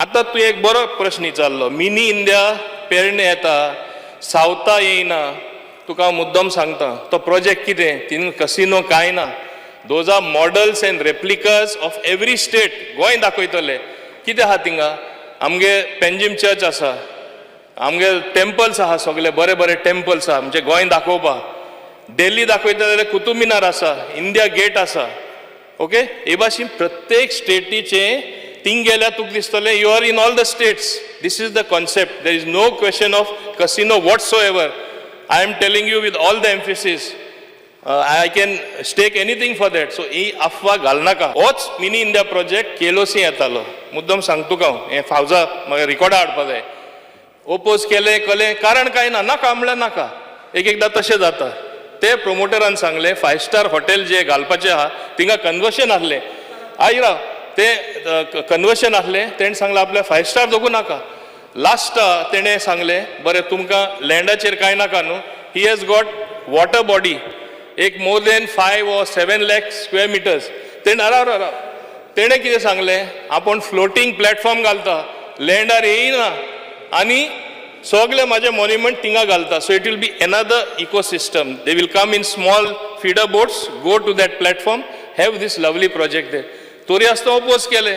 आता तू एक बरो प्रश्न विचारलो, मिनी इंडिया पेरणे येता सावता येईना, तुका हांव मुद्दम सांगता तो प्रोजेक्ट कितें, तितून कसिनो कांय ना. Those are models and replicas of every state. Goa दाखयतले कितें आहा थिंगा, आमगे पेंजीम चर्च आसा, आमगे टेम्पल्स आहा, सगळे बरे बरे टेम्पल्स आहा म्हणजे गोंय दाखोवपाक. दिल्ली दाखयता जाल्यार कुतुब मिनार आसा, इंडिया गेट आसा. ओके, हे भाशेन प्रत्येक स्टेटीचे थिंग गेल्यार तुका दिसतले you are in all the states. This is the concept. There is no question of casino whatsoever. I am telling you with all the emphasis. I can stake anything for that. So ही अफवा घालनाका. होच mini India project केलोसी येतालो. मुद्दम सांगतो का हांव, हें फावजा म्हाका रिकॉर्डा हाडपा जाय. ओपोज केले कले कारण काय ना, नाका म्हणल्यार नाका. एकदां तशें जाता. ते प्रोमोटरान सांगले 5 स्टार हॉटेल जे घालपाचें आहा थिंगा कन्वर्शन आहले. आयरा ते कन्वर्शन आहले, तेणें सांगलें आपल्या 5 स्टार दोगू नाका. लास्ट तेणें सांगलें बरें तुमकां लँडाचेर कांय नाका न्हू. He has got water body एक more than 5 or 7 lakh square metres. तेणें कितें सांगलें, आपूण फ्लोटींग प्लॅटफॉर्म घालता, लँडार येयना आनी सगळे माझे मॉन्युमेंट थिंगा घालता. So it will be another ecosystem. They will come in small feeder boats, go to that platform, have these lovely project there. तोरी आसता ओपोज केले.